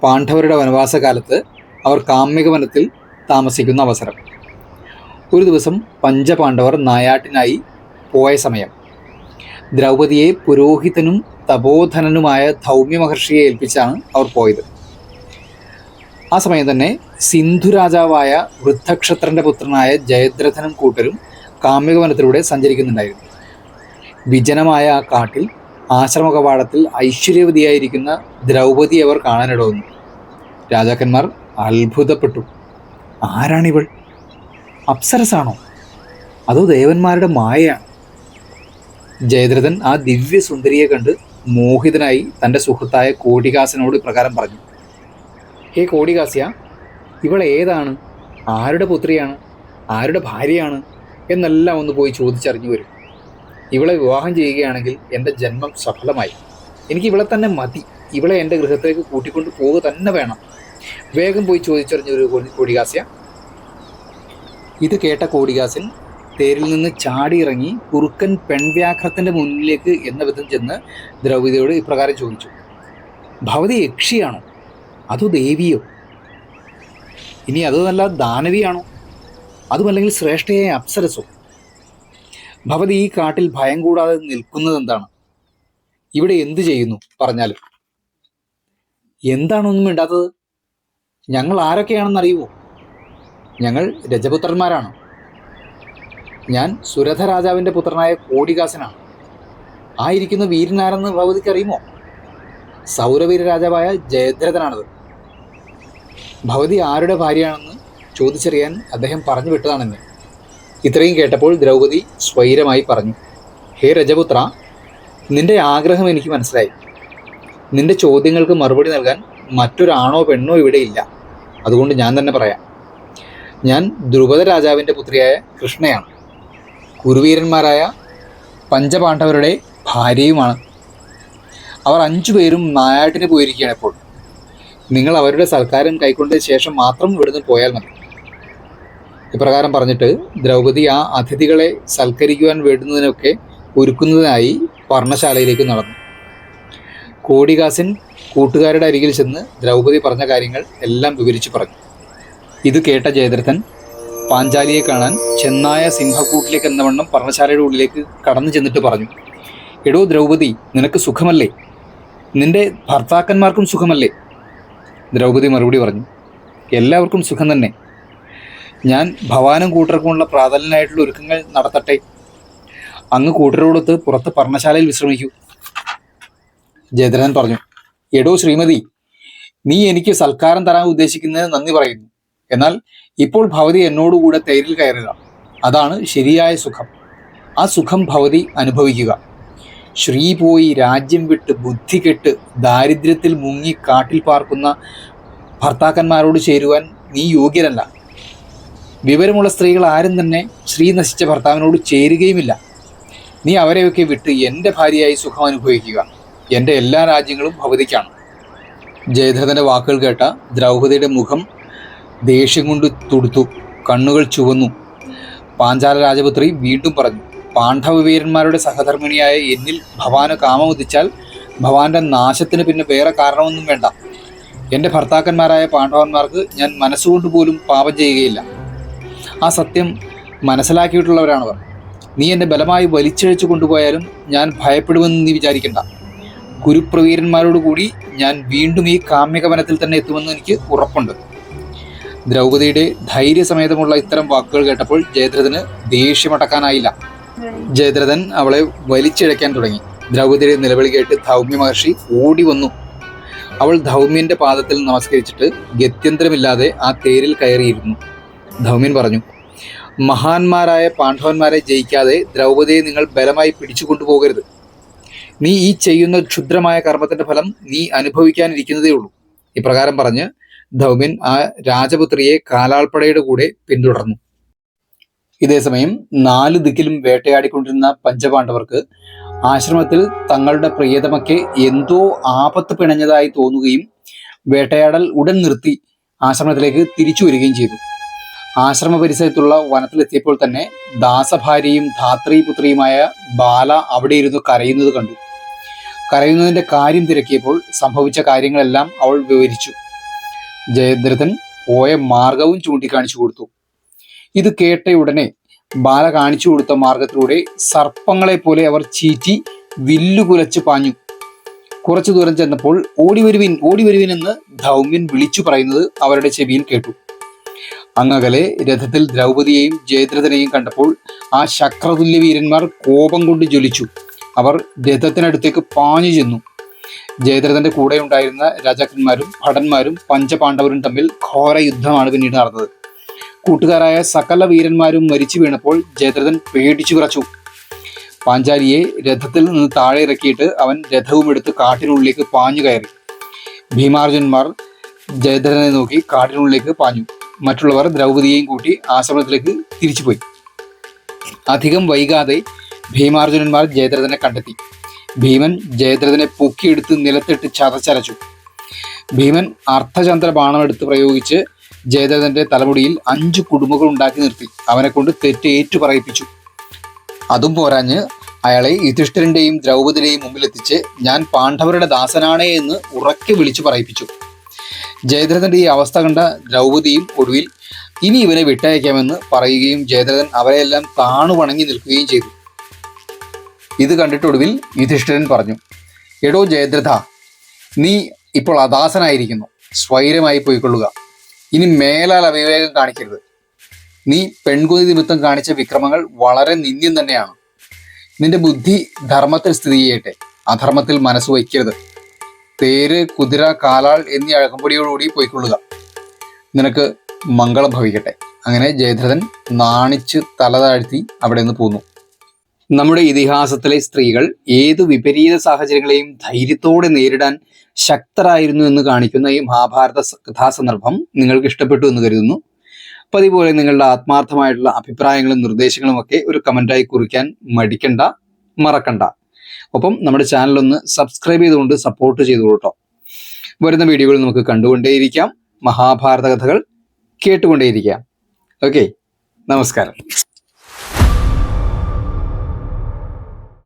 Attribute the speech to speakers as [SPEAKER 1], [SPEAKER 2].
[SPEAKER 1] പാണ്ഡവരുടെ വനവാസകാലത്ത് അവർ കാമ്യക വനത്തിൽ താമസിക്കുന്ന അവസരം. ഒരു ദിവസം പഞ്ചപാണ്ഡവർ നായാട്ടിനായി പോയ സമയം ദ്രൗപദിയെ പുരോഹിതനും തപോധനനുമായ ധൗമ്യ മഹർഷിയെ ഏൽപ്പിച്ചാണ് അവർ പോയത്. ആ സമയം തന്നെ സിന്ധു രാജാവായ വൃദ്ധക്ഷത്രന്റെ പുത്രനായ ജയദ്രഥനും കൂട്ടരും കാമ്യകവനത്തിലൂടെ സഞ്ചരിക്കുന്നുണ്ടായിരുന്നു. വിജനമായ ആ കാട്ടിൽ ആശ്രമ കവാടത്തിൽ ഐശ്വര്യവതിയായിരിക്കുന്ന ദ്രൗപദി അവർ കാണാനിടവന്നു. രാജാക്കന്മാർ അത്ഭുതപ്പെട്ടു. ആരാണിവൾ? അപ്സരസാണോ അതോ ദേവന്മാരുടെ മായയാണ്? ജയദ്രഥൻ ആ ദിവ്യ സുന്ദരിയെ കണ്ട് മോഹിതനായി തൻ്റെ സുഹൃത്തായ കോടികാസനോട് ഇപ്രകാരം പറഞ്ഞു: ഹേ കോടികാസ്യ, ഇവൾ ഏതാണ്? ആരുടെ പുത്രിയാണ്? ആരുടെ ഭാര്യയാണ്? എന്നെല്ലാം ഒന്ന് പോയി ചോദിച്ചറിഞ്ഞു വരും. ഇവളെ വിവാഹം ചെയ്യുകയാണെങ്കിൽ എൻ്റെ ജന്മം സഫലമായി. എനിക്ക് ഇവളെ തന്നെ മതി. ഇവളെ എൻ്റെ ഗൃഹത്തേക്ക് കൂട്ടിക്കൊണ്ട് പോവുക തന്നെ വേണം. വേഗം പോയി ചോദിച്ചറിഞ്ഞു ഒരു കോടികാസ്യ. ഇത് കേട്ട കോടികാസൻ തേരിൽ നിന്ന് ചാടിയിറങ്ങി കുറുക്കൻ പെൺവ്യാഘ്രത്തിൻ്റെ മുന്നിലേക്ക് എന്ന വിധം ചെന്ന് ദ്രൗപദിയോട് ഇപ്രകാരം ചോദിച്ചു: ഭവതി യക്ഷിയാണോ അതോ ദേവിയോ? ഇനി അതുമല്ല ദാനവിയാണോ? അതുമല്ലെങ്കിൽ ശ്രേഷ്ഠയായ അപ്സരസോ? ഭവതി ഈ കാട്ടിൽ ഭയം കൂടാതെ നിൽക്കുന്നത് എന്താണ്? ഇവിടെ എന്തു ചെയ്യുന്നു പറഞ്ഞാലും? എന്താണൊന്നും മിണ്ടാത്തത്? ഞങ്ങൾ ആരൊക്കെയാണെന്ന് അറിയുമോ? ഞങ്ങൾ രജപുത്രന്മാരാണ്. ഞാൻ സുരഥ രാജാവിൻ്റെ പുത്രനായ കോടികാസനാണ്. ആയിരിക്കുന്ന വീരനാരെന്ന് ഭവതിക്ക് അറിയുമോ? സൗരവീര രാജാവായ ജയദ്രഥനാണത്. ഭവതി ആരുടെ ഭാര്യയാണെന്ന് ചോദിച്ചറിയാൻ അദ്ദേഹം പറഞ്ഞു വിട്ടതാണെന്ന്. ഇത്രയും കേട്ടപ്പോൾ ദ്രൗപദി സ്വൈരമായി പറഞ്ഞു: ഹേ രജപുത്ര, നിന്റെ ആഗ്രഹം എനിക്ക് മനസ്സിലായി. നിന്റെ ചോദ്യങ്ങൾക്ക് മറുപടി നൽകാൻ മറ്റൊരാണോ പെണ്ണോ ഇവിടെ ഇല്ല. അതുകൊണ്ട് ഞാൻ തന്നെ പറയാം. ഞാൻ ദ്രുപദ രാജാവിൻ്റെ പുത്രിയായ കൃഷ്ണയാണ്. കുരുവീരന്മാരായ പഞ്ചപാണ്ഡവരുടെ ഭാര്യയുമാണ്. അവർ 5 പേരും നായാട്ടിന് പോയിരിക്കുകയാണ് ഇപ്പോൾ. നിങ്ങൾ അവരുടെ സൽക്കാരം കൈക്കൊണ്ടതിന് ശേഷം മാത്രം ഇവിടുന്ന് പോയാൽ മതി. ഇപ്രകാരം പറഞ്ഞിട്ട് ദ്രൗപദി ആ അതിഥികളെ സൽക്കരിക്കുവാൻ വേണ്ടുന്നതിനൊക്കെ ഒരുക്കുന്നതിനായി പർണശാലയിലേക്ക് നടന്നു. കോടികാസൻ കൂട്ടുകാരുടെ അരികിൽ ചെന്ന് ദ്രൗപദി പറഞ്ഞ കാര്യങ്ങൾ എല്ലാം വിവരിച്ചു പറഞ്ഞു. ഇത് കേട്ട ജയദ്രഥൻ പാഞ്ചാലിയെ കാണാൻ ചെന്നായ സിംഹക്കൂട്ടിലേക്ക് എന്നവണ്ണം പർണശാലയുടെ ഉള്ളിലേക്ക് കടന്നു ചെന്നിട്ട് പറഞ്ഞു: എടോ ദ്രൗപദി, നിനക്ക് സുഖമല്ലേ? നിന്റെ ഭർത്താക്കന്മാർക്കും സുഖമല്ലേ? ദ്രൗപദി മറുപടി പറഞ്ഞു: എല്ലാവർക്കും സുഖം തന്നെ. ഞാൻ ഭവാനും കൂട്ടർക്കുമുള്ള പ്രാതലിനായിട്ടുള്ള ഒരുക്കങ്ങൾ നടത്തട്ടെ. അങ്ങ് കൂട്ടരോടൊത്ത് പുറത്ത് പർണശാലയിൽ വിശ്രമിക്കൂ. ജയദ്രഥൻ പറഞ്ഞു: എടോ ശ്രീമതി, നീ എനിക്ക് സൽക്കാരം തരാൻ ഉദ്ദേശിക്കുന്നത് നന്ദി പറയുന്നു. എന്നാൽ ഇപ്പോൾ ഭവതി എന്നോടുകൂടെ തേരിൽ കയറുക. അതാണ് ശരിയായ സുഖം. ആ സുഖം ഭവതി അനുഭവിക്കുക. ശ്രീ പോയി രാജ്യം വിട്ട് ബുദ്ധി കെട്ട് ദാരിദ്ര്യത്തിൽ മുങ്ങി കാട്ടിൽ പാർക്കുന്ന ഭർത്താക്കന്മാരോട് ചേരുവാൻ നീ യോഗ്യരല്ല. വിവരമുള്ള സ്ത്രീകൾ ആരും തന്നെ ശ്രീ നശിച്ച ഭർത്താവിനോട് ചേരുകയുമില്ല. നീ അവരെയൊക്കെ വിട്ട് എൻ്റെ ഭാര്യയായി സുഖം അനുഭവിക്കുക. എൻ്റെ എല്ലാ രാജ്യങ്ങളും ഭവതിക്കാണ്. ജയദ്രഥൻ്റെ വാക്കുകൾ കേട്ട ദ്രൗപദിയുടെ മുഖം ദേഷ്യം കൊണ്ട് തുടുത്തു. കണ്ണുകൾ ചുവന്നു. പാഞ്ചാല രാജപുത്രി വീണ്ടും പറഞ്ഞു: പാണ്ഡവ വീരന്മാരുടെ സഹധർമ്മിണിയായ എന്നിൽ ഭവാന് കാമമുദിച്ചാൽ ഭവാന്റെ നാശത്തിന് പിന്നെ വേറെ കാരണമൊന്നും വേണ്ട. എൻ്റെ ഭർത്താക്കന്മാരായ പാണ്ഡവന്മാർക്ക് ഞാൻ മനസ്സുകൊണ്ട് പോലും പാപം ചെയ്യുകയില്ല. ആ സത്യം മനസ്സിലാക്കിയിട്ടുള്ളവരാണവർ. നീ എന്നെ ബലമായി വലിച്ചിഴച്ചു കൊണ്ടുപോയാലും ഞാൻ ഭയപ്പെടുമെന്ന് നീ വിചാരിക്കണ്ട. കുരുപ്രവീരന്മാരോട് കൂടി ഞാൻ വീണ്ടും ഈ കാമ്യകവനത്തിൽ തന്നെ എത്തുമെന്ന് എനിക്ക് ഉറപ്പുണ്ട്. ദ്രൗപദിയുടെ ധൈര്യസമേതമുള്ള ഇത്തരം വാക്കുകൾ കേട്ടപ്പോൾ ജയദ്രഥന് ദേഷ്യമടക്കാനായില്ല. ജയദ്രഥൻ അവളെ വലിച്ചിഴയ്ക്കാൻ തുടങ്ങി. ദ്രൗപദിയുടെ നിലവിളി കേട്ട് ധൗമ്യ മഹർഷി ഓടി വന്നു. അവൾ ധൗമ്യന്റെ പാദത്തിൽ നമസ്കരിച്ചിട്ട് ഗത്യന്തരമില്ലാതെ ആ തേരിൽ കയറിയിരുന്നു. ധൗമ്യൻ പറഞ്ഞു: മഹാന്മാരായ പാണ്ഡവന്മാരെ ജയിക്കാതെ ദ്രൗപദിയെ നിങ്ങൾ ബലമായി പിടിച്ചു കൊണ്ടുപോകരുത്. നീ ഈ ചെയ്യുന്ന ക്ഷുദ്രമായ കർമ്മത്തിന്റെ ഫലം നീ അനുഭവിക്കാനിരിക്കുന്നതേ ഉള്ളൂ. ഇപ്രകാരം പറഞ്ഞ് ധൗമ്യൻ ആ രാജപുത്രിയെ കാലാൾപ്പടയുടെ കൂടെ പിന്തുടർന്നു. ഇതേസമയം 4 ദിക്കിലും വേട്ടയാടിക്കൊണ്ടിരുന്ന പഞ്ചപാണ്ഡവർക്ക് ആശ്രമത്തിൽ തങ്ങളുടെ പ്രിയതമയ്ക്ക് എന്തോ ആപത്ത് പിണഞ്ഞതായി തോന്നുകയും വേട്ടയാടൽ ഉടൻ നിർത്തി ആശ്രമത്തിലേക്ക് തിരിച്ചു വരികയും ചെയ്തു. ആശ്രമ പരിസരത്തുള്ള വനത്തിലെത്തിയപ്പോൾ തന്നെ ദാസഭാര്യയും ധാത്രീപുത്രിയുമായ ബാല അവിടെ ഇരുന്ന് കരയുന്നത് കണ്ടു. കരയുന്നതിൻ്റെ കാര്യം തിരക്കിയപ്പോൾ സംഭവിച്ച കാര്യങ്ങളെല്ലാം അവൾ വിവരിച്ചു. ജയദ്രഥൻ പോയ മാർഗവും ചൂണ്ടിക്കാണിച്ചു കൊടുത്തു. ഇത് കേട്ടയുടനെ ബാല കാണിച്ചു കൊടുത്ത മാർഗത്തിലൂടെ സർപ്പങ്ങളെ പോലെ അവർ ചീറ്റി വില്ലുകുലച്ച് പാഞ്ഞു. കുറച്ചു ദൂരം ചെന്നപ്പോൾ ഓടിവരുവിൻ എന്ന് ധൗമ്യൻ വിളിച്ചു പറയുന്നത് അവരുടെ ചെവിയിൽ കേട്ടു. അങ്ങകലെ രഥത്തിൽ ദ്രൗപദിയെയും ജയദ്രഥനെയും കണ്ടപ്പോൾ ആ ശക്രതുല്യ വീരന്മാർ കോപം കൊണ്ട് ജ്വലിച്ചു. അവർ രഥത്തിനടുത്തേക്ക് പാഞ്ഞു ചെന്നു. ജയദ്രഥന്റെ കൂടെ ഉണ്ടായിരുന്ന രാജാക്കന്മാരും ഭടന്മാരും പഞ്ചപാണ്ഡവരും തമ്മിൽ ഘോര യുദ്ധമാണ് പിന്നീട് നടന്നത്. കൂട്ടുകാരായ സകല വീരന്മാരും മരിച്ചു വീണപ്പോൾ ജയദ്രഥൻ പേടിച്ചു വിറച്ചു. പാഞ്ചാലിയെ രഥത്തിൽ നിന്ന് താഴെ ഇറക്കിയിട്ട് അവൻ രഥവും എടുത്ത് കാട്ടിനുള്ളിലേക്ക് പാഞ്ഞു കയറി. ഭീമാർജുനന്മാർ ജയദ്രഥനെ നോക്കി കാട്ടിനുള്ളിലേക്ക് പാഞ്ഞു. മറ്റുള്ളവർ ദ്രൗപദിയെയും കൂട്ടി ആശ്രമത്തിലേക്ക് തിരിച്ചുപോയി. അധികം വൈകാതെ ഭീമാർജുനന്മാർ ജയദ്രഥനെ കണ്ടെത്തി. ഭീമൻ ജയദ്രഥനെ പൊക്കിയെടുത്ത് നിലത്തിട്ട് ചതച്ചരച്ചു. ഭീമൻ അർദ്ധചന്ദ്ര ബാണമെടുത്ത് പ്രയോഗിച്ച് ജയദ്രഥന്റെ തലമുടിയിൽ 5 കുടുമുകൾ ഉണ്ടാക്കി നിർത്തി അവനെ കൊണ്ട് തെറ്റ് ഏറ്റു പറയിപ്പിച്ചു. അതും പോരാഞ്ഞ് അയാളെ യുധിഷ്ഠിരന്റെയും ദ്രൗപദിയുടെയും മുമ്പിലെത്തിച്ച് ഞാൻ പാണ്ഡവരുടെ ദാസനാണേ എന്ന് ഉറക്കെ വിളിച്ചു പറയിപ്പിച്ചു. ജയദ്രഥന്റെ ഈ അവസ്ഥ കണ്ട ദ്രൗപദിയും ഒടുവിൽ ഇനി ഇവനെ വിട്ടയക്കാമെന്ന് പറയുകയും ജയദ്രഥൻ അവരെയെല്ലാം താണു വണങ്ങി നിൽക്കുകയും ചെയ്തു. ഇത് കണ്ടിട്ടൊടുവിൽ യുധിഷ്ഠിരൻ പറഞ്ഞു, എടോ ജയദ്രഥ, നീ ഇപ്പോൾ അദാസനായിരിക്കുന്നു. സ്വൈരമായി പോയിക്കൊള്ളുക. ഇനി മേലാൽ അവിവേകം കാണിക്കരുത്. നീ പെൺകുതി നിമിത്തം കാണിച്ച വിക്രമങ്ങൾ വളരെ നിന്ദ്യം തന്നെയാണ്. നിന്റെ ബുദ്ധി ധർമ്മത്തിൽ സ്ഥിതി ചെയ്യട്ടെ, അധർമ്മത്തിൽ മനസ്സ് വയ്ക്കരുത്. തേര്, കുതിര, കാലാൾ എന്നീ അഴകമ്പടിയോടുകൂടി പോയിക്കൊള്ളുക. നിനക്ക് മംഗളം ഭവിക്കട്ടെ. അങ്ങനെ ജയദ്രഥൻ നാണിച്ച് തല താഴ്ത്തി അവിടെ നിന്ന് പോന്നു. നമ്മുടെ ഇതിഹാസത്തിലെ സ്ത്രീകൾ ഏതു വിപരീത സാഹചര്യങ്ങളെയും ധൈര്യത്തോടെ നേരിടാൻ ശക്തരായിരുന്നു എന്ന് കാണിക്കുന്ന ഈ മഹാഭാരത കഥാസന്ദർഭം നിങ്ങൾക്ക് ഇഷ്ടപ്പെട്ടു എന്ന് കരുതുന്നു. അപ്പം അതുപോലെ നിങ്ങളുടെ ആത്മാർത്ഥമായിട്ടുള്ള അഭിപ്രായങ്ങളും നിർദ്ദേശങ്ങളും ഒക്കെ ഒരു കമൻറ്റായി കുറിക്കാൻ മറക്കണ്ട. ഒപ്പം നമ്മുടെ ചാനലൊന്ന് സബ്സ്ക്രൈബ് ചെയ്തുകൊണ്ട് സപ്പോർട്ട് ചെയ്തോളൂ കേട്ടോ. വരുന്ന വീഡിയോകൾ നമുക്ക് കണ്ടുകൊണ്ടേയിരിക്കാം, മഹാഭാരത കഥകൾ കേട്ടുകൊണ്ടേയിരിക്കാം. ഓക്കെ, നമസ്കാരം.